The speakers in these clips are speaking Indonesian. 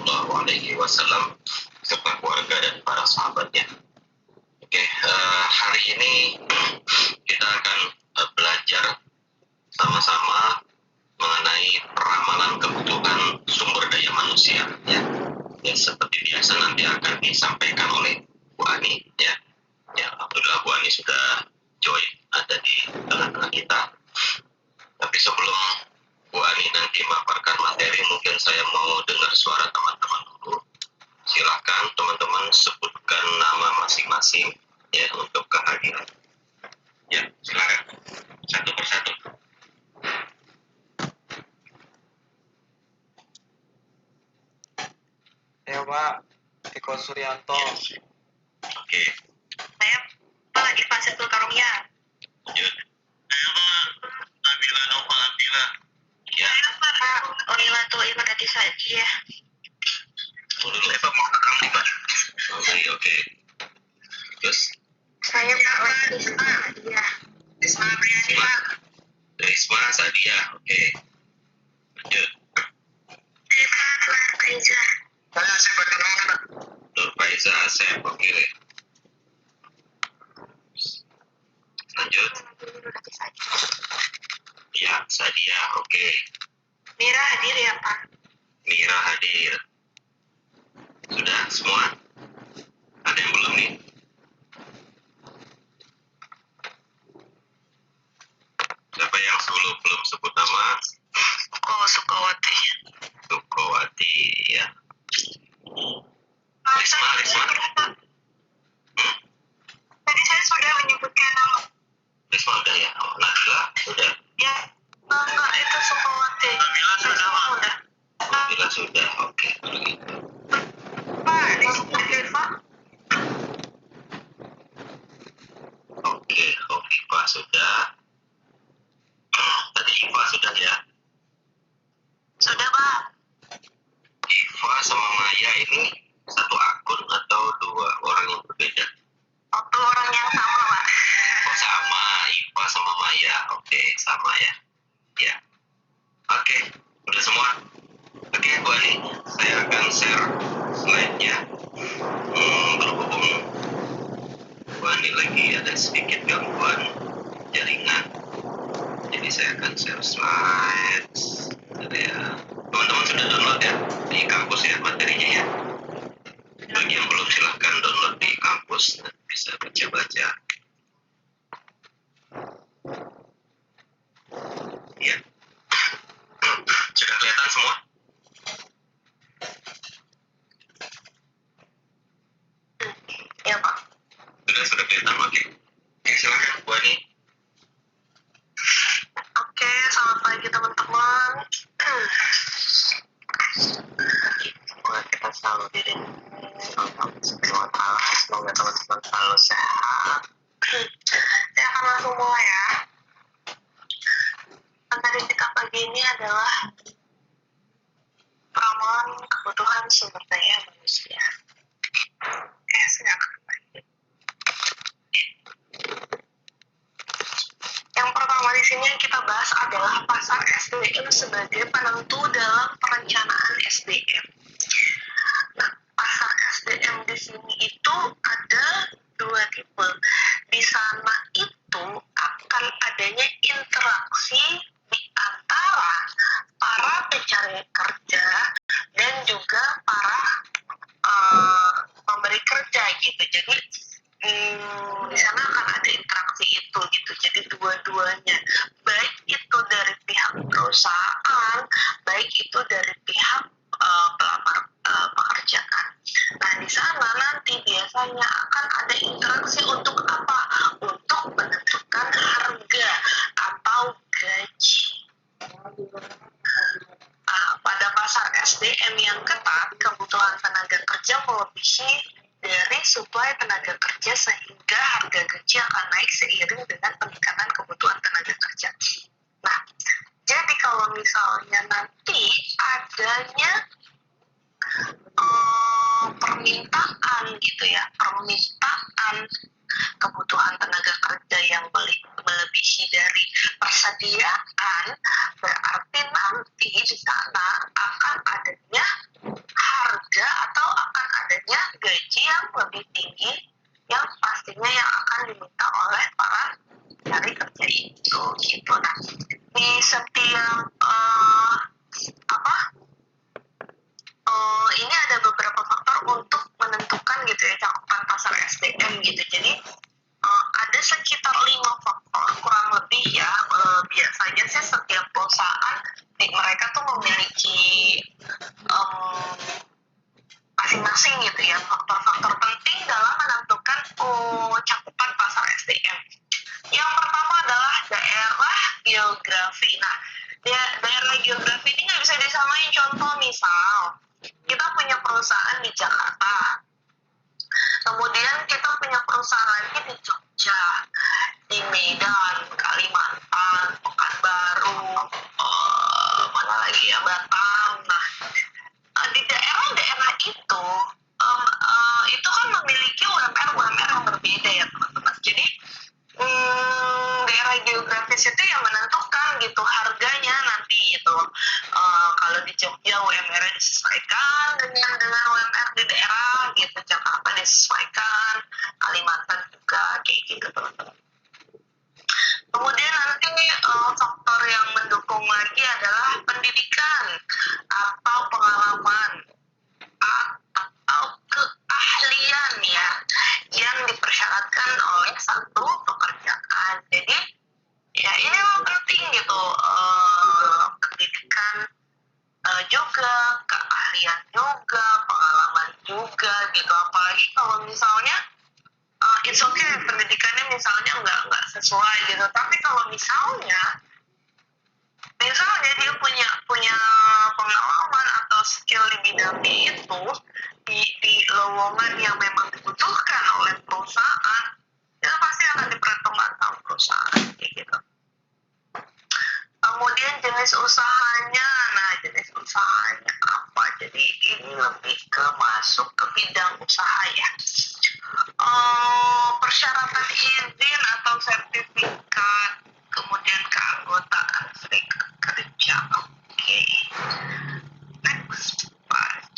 Shallallahu Alaihi Wasallam serta keluarga dan para sahabatnya. Oke, hari ini kita akan belajar sama-sama mengenai peramalan kebutuhan sumber daya manusia, ya. Yang seperti biasa nanti akan disampaikan oleh Bu Ani, ya. Ya, alhamdulillah Bu Ani sudah join, ada di tengah-tengah kita. Tapi sebelum Bu Ani nanti memaparkan materi, mungkin saya mau dengar suara teman-teman dulu. Silakan teman-teman sebutkan nama masing-masing ya untuk kehadiran. Ya, silakan satu persatu. Ya Pak, Eko Suryanto. Oke. Saya Pak Iva Setul Karumia. Lanjut. Saya Pak Nabila Nova Abdillah. Ya. Saya Pak Onilatul Imadati Sadia. Dulu Eva mau rekam nih Pak. Oke. Terus Saya Pak Risma Sadia. Risma Apriani Pak. Risma Sadia. Oke. Lanjut. Saya Pak Nur Faiza. Saya Asep Bagaimana Pak? Nur Faiza Asep. Oke. Lanjut. Ya, Sadia. Oke. Mira hadir ya Pak. Mira hadir. Sudah semua? Ada yang belum nih? Siapa yang belum sebut nama? Oh, Sukawati. Sukowati, ya. Risma. Tadi saya sudah menyebutkan nama. Risma udah ya? Oh, Najla udah. Ya, enggak, itu Sukawati. Nabila sudah, Pak. Sudah. Nabila sudah. Oke, kalau gitu. Pak, Risma Eva. Oke, Iva sudah. Tadi Iva sudah ya. Sudah Pak. Iva sama Maya ini satu akun atau dua orang yang berbeda? Waktu orang yang sama Pak. Oh sama, Iva sama Maya. Oke, sama ya. Ya. Oke, udah semua. Oke, Bu Ani, saya akan share slide-nya. Berhubung Bu Ani lagi ada sedikit gangguan jaringan, jadi saya akan share slide. Ya. Teman-teman sudah download ya di kampus ya materinya ya. Bagi yang belum silahkan download di kampus dan bisa baca-baca. Ya. Sudah kelihatan semua? Ya Pak. Sudah kelihatan, oke. Oke, silakan Bu Ani. Oke, selamat pagi teman-teman. Kita selalu dilindungi Allah Subhanahu wa Ta'ala. Semoga teman-teman selalu sehat. Saya akan langsung mulai ya. Materi kita pagi ini adalah peramalan kebutuhan sumber daya manusia. Oke, silakan. Yang pertama di sini yang kita bahas adalah pasar SDM sebagai penentu dalam perencanaan SDM. Nah, pasar SDM di sini itu ada dua tipe. Di sana itu akan adanya interaksi di antara para pencari kerja dan juga para pemberi kerja gitu. Jadi di sana akan ada interaksi itu gitu. Jadi dua-duanya, baik itu dari pihak perusahaan, baik itu dari pihak pelamar pekerjaan. Nah, di sana nanti biasanya akan ada interaksi untuk apa? Untuk menentukan harga atau gaji. Pada pasar SDM yang ketat, kebutuhan tenaga kerja melebihi dari suplai tenaga kerja sehingga harga gaji akan naik seiring dengan peningkatan kebutuhan tenaga kerja. Nah, jadi kalau misalnya nanti adanya permintaan gitu ya, permintaan kebutuhan tenaga kerja yang melebihi dari persediaan, berarti nanti di sana akan adanya harga gitu ya, cakupan pasar SDM gitu. Jadi ada sekitar 5 faktor kurang lebih ya. Biasanya sih setiap perusahaan mereka tuh memiliki masing-masing gitu ya, faktor-faktor penting dalam menentukan cakupan pasar SDM. Yang pertama adalah daerah geografi. Nah, daerah geografi ini nggak bisa disamain. Contoh misal, kita punya perusahaan di Jakarta, kemudian kita punya perusahaan lagi di Jogja, di Medan, Kalimantan, Pekanbaru, mana lagi ya, Batam. Nah, di daerah-daerah itu kan memiliki UMR yang berbeda ya teman-teman. Jadi daerah geografis itu yang menentukan gitu harganya nanti gitu. Kalau di Jogja UMR disesuaikan dengan UMR di daerah gitu, Jakarta disesuaikan, Kalimantan juga kayak gitu teman-teman. Kemudian nanti faktor yang mendukung lagi adalah pendidikan atau pengalaman atau keahlian ya yang dipersyaratkan oleh satu pekerjaan. Jadi ya ini memang penting gitu, pendidikan juga, keahlian juga, pengalaman juga gitu. Apalagi kalau misalnya it's okay pendidikannya misalnya nggak sesuai gitu, tapi kalau misalnya dia punya pengalaman atau skill di bidangnya itu di lowongan yang memang dibutuhkan oleh perusahaan, itu pasti akan diperhitungkan sama perusahaan kayak gitu. Kemudian jenis usahanya, nah jenis usahanya apa? Jadi ini lebih ke masuk ke bidang usaha ya. Persyaratan izin atau sertifikat, kemudian keanggotaan serikat kerja. Oke. Next slide.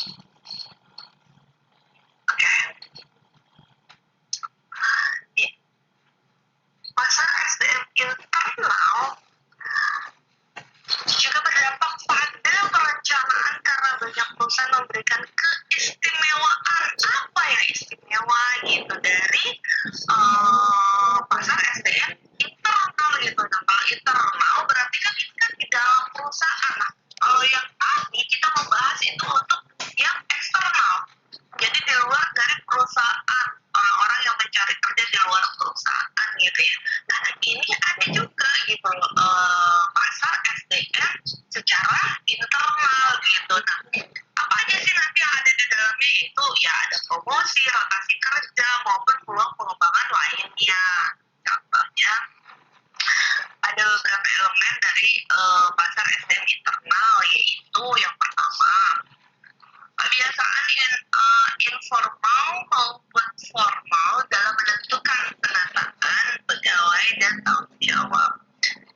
Oke. Pasar SDM internal juga berdampak pada perencanaan karena banyak perusahaan memberikan keistimewaan. Apa yang istimewa gitu dari pasar SDM internal gitu. Nah, kalau internal berarti kan itu kan di dalam perusahaan. Nah, kalau yang tadi kita membahas itu untuk yang eksternal. Jadi di luar dari perusahaan, orang-orang yang mencari kerja di luar perusahaan gitu ya. Nah, ini ada juga gitu pasar SDM secara internal gitu. Nah, apa aja sih nanti yang ada di dalamnya itu ya ada promosi, rotasi kerja maupun peluang pengembangan lainnya. Contohnya ada beberapa elemen dari pasar SDM internal, yaitu yang pertama kebiasaan informal maupun formal dalam menentukan penataan pegawai dan tanggung jawab,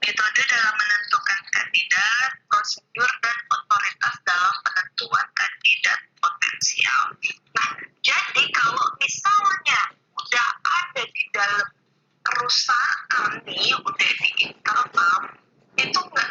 metode dalam menentukan kandidat, prosedur dan otoritas dalam penentuan kandidat potensial. Nah, jadi kalau misalnya udah ada di dalam perusahaan nih, udah di internal, itu nggak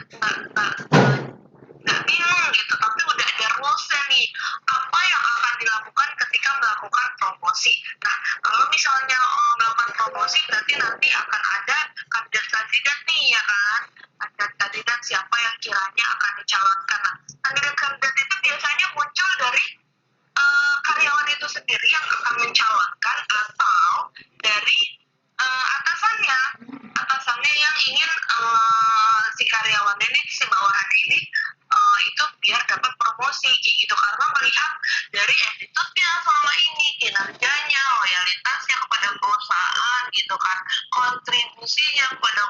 bingung gitu, tapi udah ada rulesnya nih, apa yang akan dilakukan ketika melakukan promosi. Nah, kalau misalnya melakukan promosi, berarti nanti akan ada kandidat-kandidat nih ya kan, kandidat-kandidat siapa yang kiranya akan dicalonkan. Nah, kandidat-kandidat itu biasanya muncul dari karyawan itu sendiri yang akan mencalonkan, atau dari atasannya yang ingin si karyawan ini, si bawahan ini itu biar dapat promosi kayak gitu, karena melihat dari attitude-nya selama ini, kinerjanya, loyalitasnya kepada perusahaan gitu kan, kontribusinya kepada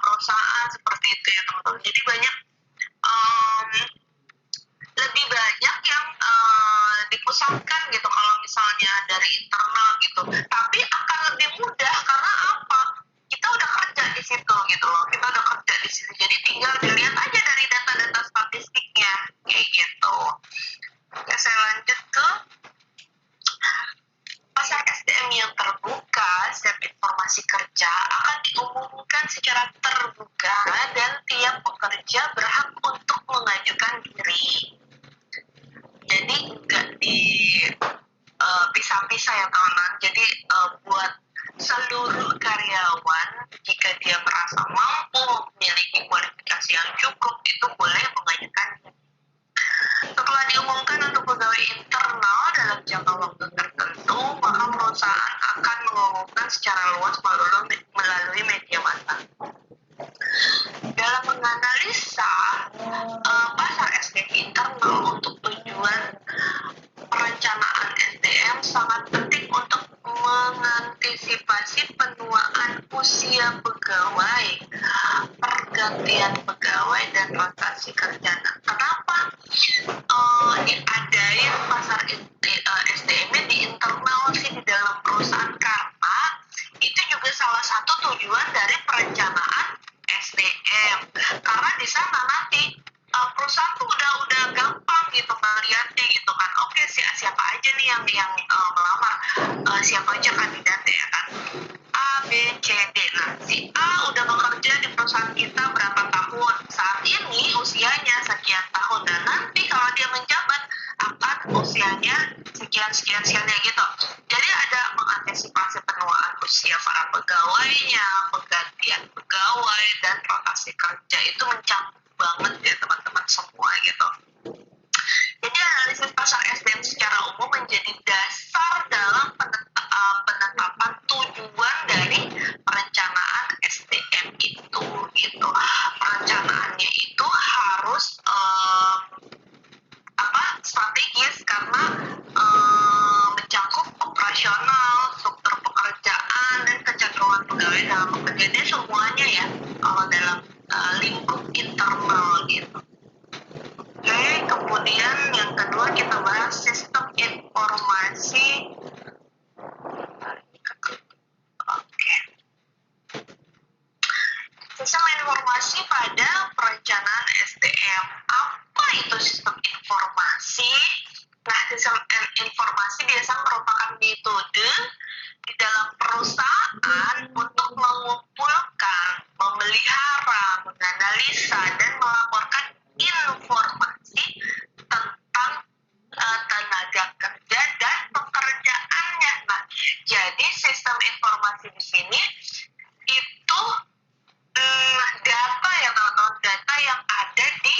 perusahaan, seperti itu ya teman-teman. Jadi lebih banyak yang dipusatkan gitu kalau misalnya dari internal gitu, tapi akan lebih mudah karena apa? Kita udah kerja di situ gitu loh, kita udah kerja di situ, jadi tinggal dilihat aja dari data-data statistiknya kayak gitu. Oke, saya lanjut ke pasar SDM yang terbuka. Setiap informasi kerja akan diumumkan secara terbuka dan tiap pekerja berhak untuk mengajukan diri. Jadi nggak terpisah-pisah ya teman-teman. Jadi buat seluruh karyawan, jika dia merasa mampu memiliki kualifikasi yang cukup, itu boleh mengajukan. Setelah diumumkan untuk pegawai internal dalam jangka waktu tertentu, maka perusahaan akan mengumumkan secara luas melalui media massa. Dalam menganalisa pasar SDM internal untuk tujuan perencanaan SDM, sangat penting untuk mengantisipasi penuaan usia pegawai, pergantian pegawai, dan rotasi kerja. Nah, kenapa diadain pasar SDM di internal sih di dalam perusahaan? Karena itu juga salah satu tujuan dari perencanaan SDM. Karena di sana nanti perusahaan tuh udah gampang gitu melihatnya gitu kan. Oke, siapa aja nih yang melamar, siapa aja kandidatnya ya kan. A, B, C, D. Nah, si A udah bekerja di perusahaan kita berapa tahun. Saat ini usianya sekian tahun. Dan nanti kalau dia menjabat akan usianya sekian gitu. Jadi ada mengantisipasi penuaan usia para pegawainya, penggantian pegawai, dan rotasi kerja. Itu mencakup banget ya teman-teman semua gitu. Jadi analisis pasar SDM secara umum menjadi dasar dalam penetapan tujuan dari perencanaan SDM itu gitu. Perencanaannya itu harus strategis karena mencakup operasional, struktur pekerjaan, dan kecenderungan pegawai dalam bekerja. Jadi semuanya ya kalau dalam lingkup internal gitu. Oke, kemudian yang kedua kita bahas sistem informasi. Oke. Sistem informasi pada perencanaan SDM. Apa itu sistem informasi? Nah, sistem informasi biasanya merupakan metode di dalam perusahaan untuk mengumpulkan, memelihara, menganalisa, dan melaporkan informasi tentang tenaga kerja dan pekerjaannya. Nah, jadi sistem informasi di sini itu data ya teman-teman, data yang ada di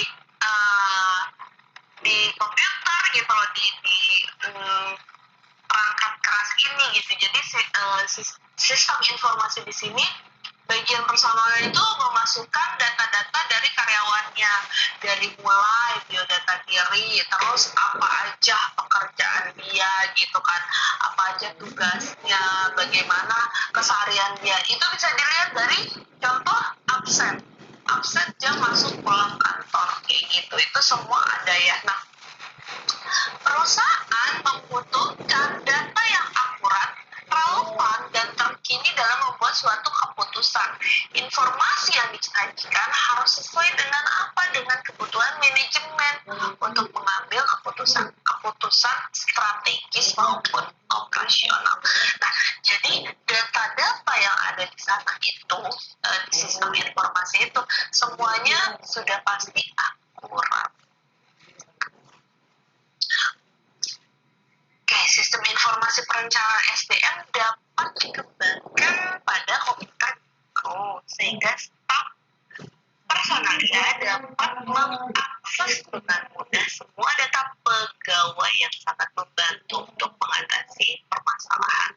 komputer gitu loh, di perangkat keras ini gitu. Jadi sistem informasi di sini bagian personal itu memasukkan data-data dari karyawannya, dari mulai biodata diri, terus apa aja pekerjaan dia gitu kan, apa aja tugasnya, bagaimana keseharian dia. Itu bisa dilihat dari contoh absen jam masuk pulang kantor kayak gitu. Itu semua ada ya. Nah, perusahaan membutuhkan data yang akurat, relevan, dan terkini dalam membuat suatu keputusan. Informasi yang disajikan harus sesuai dengan apa? Dengan kebutuhan manajemen untuk mengambil keputusan strategis maupun operasional. Nah, jadi data-data yang ada di sana itu, di sistem informasi itu, semuanya sudah pasti akurat. Oke, sistem informasi perencanaan SDM dapat dikembangkan pada komputer sehingga staf personalnya dapat mengakses dengan mudah semua data pegawai yang sangat membantu untuk mengatasi permasalahan.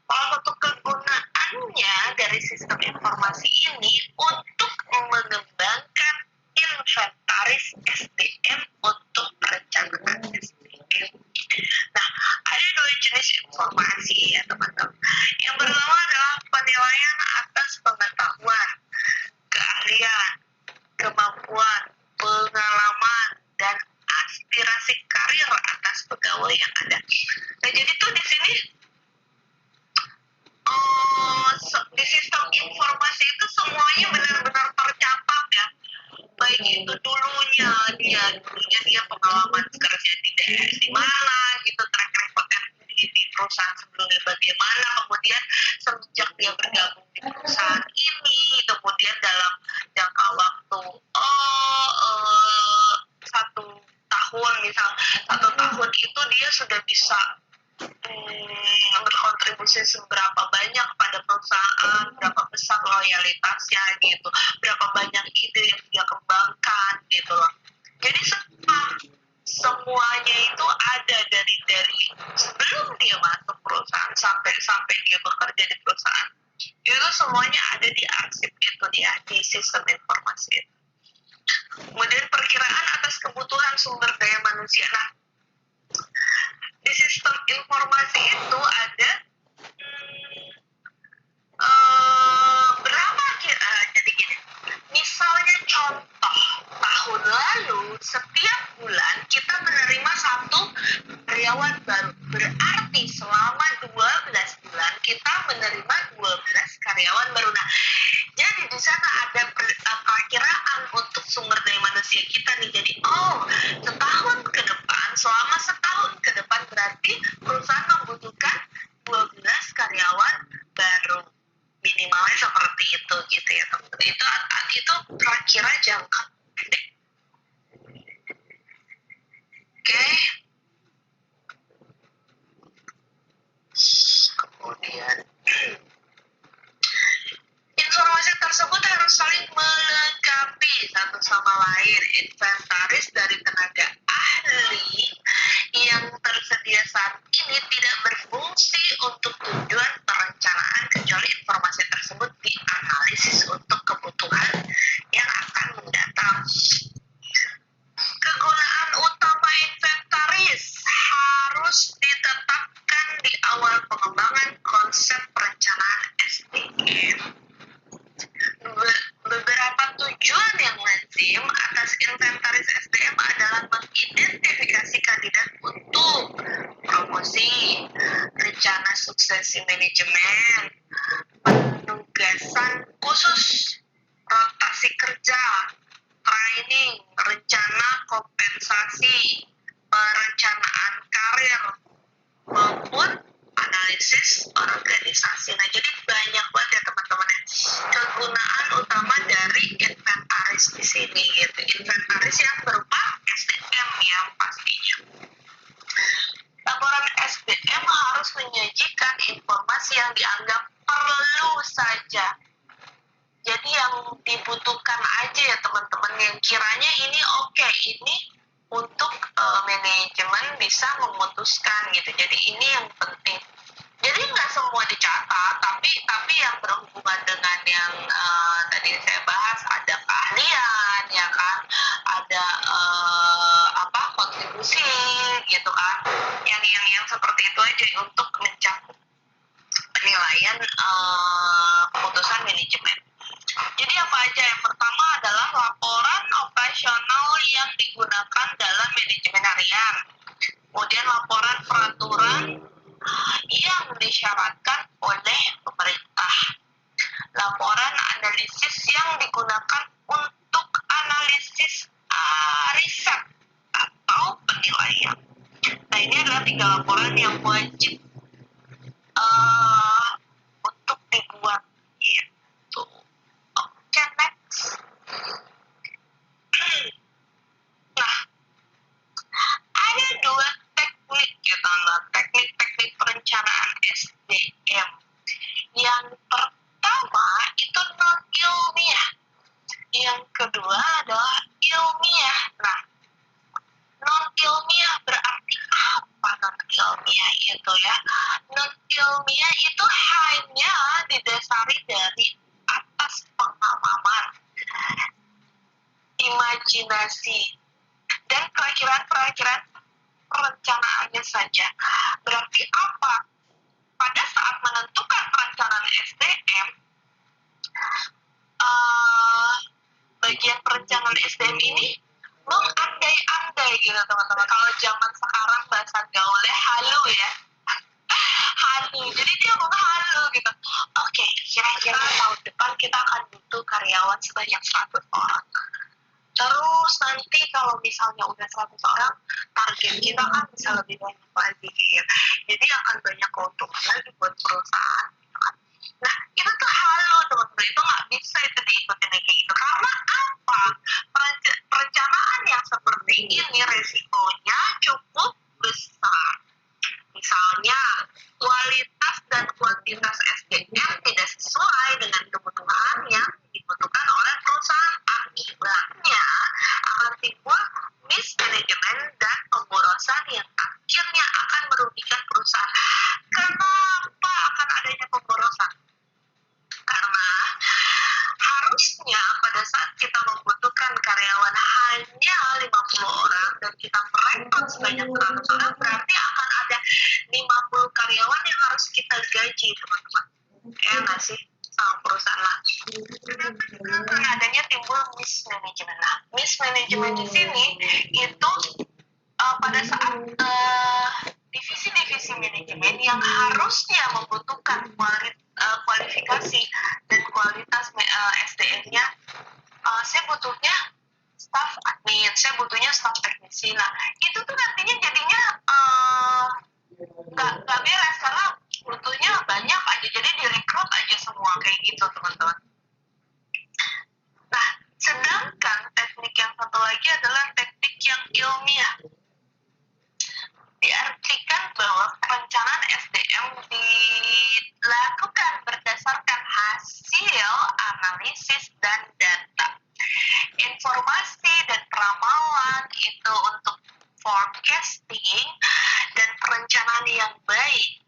Salah satu kegunaannya dari sistem informasi ini untuk mengembangkan inventaris SDM untuk perencanaan SDM. Nah, ada dua jenis informasi ya teman-teman. Yang pertama adalah penilaian atas pengetahuan, keahlian, kemampuan, pengalaman, dan aspirasi karir atas pegawai yang ada. Nah, jadi tuh di sini di sistem informasi itu semuanya benar-benar tercatat ya. Baik itu dulunya dia pengalaman kerja di mana gitu, track record di perusahaan sebelumnya bagaimana, kemudian semenjak dia bergabung di perusahaan ini, kemudian dalam jangka waktu 1 tahun misal, 1 tahun itu dia sudah bisa berkontribusi seberapa banyak pada perusahaan, berapa besar loyalitasnya gitu, berapa banyak ide yang dia kembangkan gitu loh. Jadi semuanya itu ada dari sebelum dia masuk perusahaan sampai dia bekerja di perusahaan, itu semuanya ada di arsip itu dia, di sistem informasi itu. Kemudian perkiraan atas kebutuhan sumber daya manusia. Nah, di sistem informasi itu ada berapa kira, jadi gini, misalnya contoh tahun lalu setiap bulan kita menerima 1 karyawan baru, berarti selama 12 bulan kita menerima 12 karyawan baru. Nah, jadi di sana ada perkiraan untuk sumber daya manusia kita nih. Jadi selama setahun ke depan berarti perusahaan membutuhkan 12 karyawan baru, minimalnya seperti itu gitu ya teman-teman. Itu kira-kira jangka pendek. Oke. Kemudian informasi tersebut harus saling melengkapi satu sama lain. Inventaris dari tenaga ahli yang tersedia saat ini tidak berfungsi untuk tujuan perencanaan kecuali informasi tersebut dianalisis untuk kebutuhan yang akan mendatang. Kegunaan utama inventaris harus ditetapkan di awal pengembangan konsep perencanaan SDM. Beberapa tujuan yang lazim atas inventaris SDM adalah mengidentifikasi kandidat untuk promosi, rencana suksesi manajemen, penugasan khusus, rotasi kerja, training, rencana kompensasi, perencanaan karir, maupun analisis organisasi. Nah, jadi banyak banget ya teman-teman ya kegunaan utama dari inventaris di sini gitu. Inventaris yang berupa SDM yang pastinya. Laporan SDM harus menyajikan informasi yang dianggap perlu saja. Jadi yang dibutuhkan aja ya teman-teman, yang kiranya ini oke, ini untuk manajemen bisa memutuskan gitu. Jadi ini yang penting. Jadi nggak semua dicatat, tapi yang berhubungan dengan yang tadi saya bahas, ada keahlian, ya kan, ada kontribusi, gitu kan, yang seperti itu aja untuk mencakup penilaian keputusan manajemen. Jadi apa aja? Yang pertama adalah laporan operasional yang digunakan dalam manajemen harian. Kemudian laporan peraturan yang disyaratkan oleh pemerintah. Laporan analisis yang digunakan untuk analisis riset atau penilaian. Nah, ini adalah 3 laporan yang wajib untuk dibuat gitu. Oke, next. Nah, ada 2 teknik gitu, teknik perencanaan SDM. Yang pertama itu non ilmiah, yang kedua adalah ilmiah. Nah, non ilmiah berarti apa non ilmiah itu ya? Non ilmiah itu hanya didasari dari atas pengalaman, imajinasi, dan perakiraan perencanaannya saja. Berarti apa? Pada saat menentukan perencanaan SDM, bagian perencanaan SDM ini mengandai-andai gitu teman-teman. Kalau zaman sekarang bahasa gaulnya halu ya. Halu. Jadi dia menghalu gitu. Oke, kira-kira tahun depan kita akan butuh karyawan sebanyak 100 orang. Terus nanti kalau misalnya udah 100 orang, target kita kan bisa lebih banyak lagi gitu. Jadi akan banyak keuntungan lagi buat perusahaan gitu kan. Nah, itu tuh halu teman-teman, itu nggak bisa itu diikutin kayak gitu. Karena apa? Perencanaan yang seperti ini resikonya cukup besar. Misalnya karena berarti akan ada 50 karyawan yang harus kita gaji, teman-teman. Ya nggak sih? Sama perusahaan lah. Kenapa juga karena adanya timbul mismanagement. Nah, mismanagement di sini itu pada saat divisi-divisi manajemen yang harusnya membutuhkan kualifikasi dan kualitas SDM-nya, saya butuhnya staff admin, saya butuhnya staff teknisi. Nah, itu tuh nantinya jadinya nggak beres karena butuhnya banyak aja, jadi direkrut aja semua kayak gitu, teman-teman. Nah, sedangkan teknik yang satu lagi adalah teknik yang ilmiah. Diartikan bahwa perencanaan SDM dilakukan berdasarkan hasil analisis dan data. Informasi dan peramalan itu untuk forecasting dan perencanaan yang baik.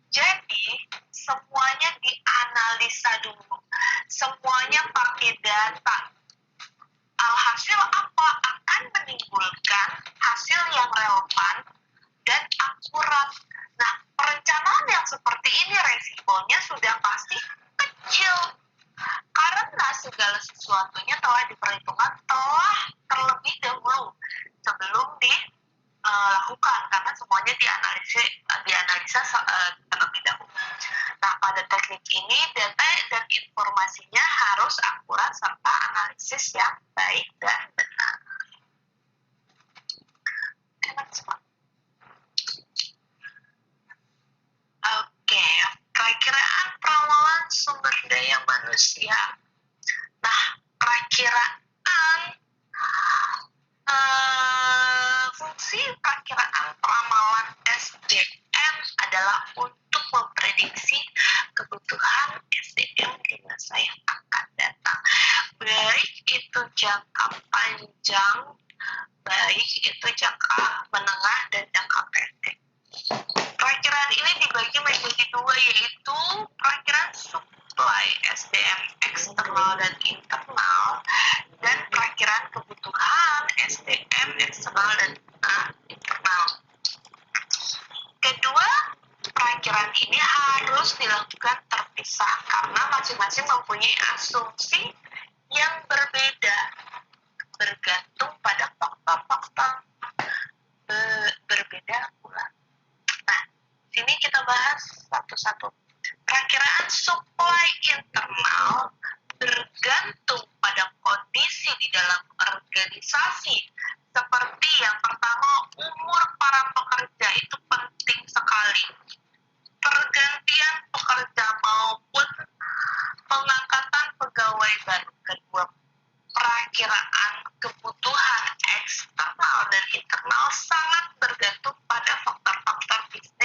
Jadi, semuanya dianalisa dulu. Semuanya pakai data. Alhasil apa? Akan menimbulkan hasil yang relevan dan akurat. Nah, perencanaan yang seperti ini resikonya sudah pasti kecil. Karena segala sesuatunya telah diperhitungkan, telah terlebih dahulu sebelum dilakukan, karena semuanya dianalisa terlebih dahulu. Nah, pada teknik ini data dan informasinya harus akurat serta analisis yang baik dan benar. Oke, perakiraan peramalan sumber daya manusia. Nah, fungsi perakiraan peramalan SDM adalah untuk memprediksi kebutuhan SDM di masa yang akan datang. Baik itu jangka panjang, baik itu jangka menengah dan jangka pendek. Perakiraan ini dibagi menjadi dua, yaitu perakiraan supply SDM eksternal dan internal, dan perakiraan kebutuhan SDM eksternal dan internal. Kedua perakiraan ini harus dilakukan terpisah karena masing-masing mempunyai asumsi yang berbeda, bergantung pada fakta-fakta berbeda pula. Nah, sini kita bahas satu-satu. Perakiraan supply internal bergantung pada kondisi di dalam organisasi. Seperti yang pertama, umur para pekerja itu penting sekali. Pergantian pekerja maupun pengangkatan pegawai baru. Kedua, perakiraan kebutuhan eksternal dan internal sangat bergantung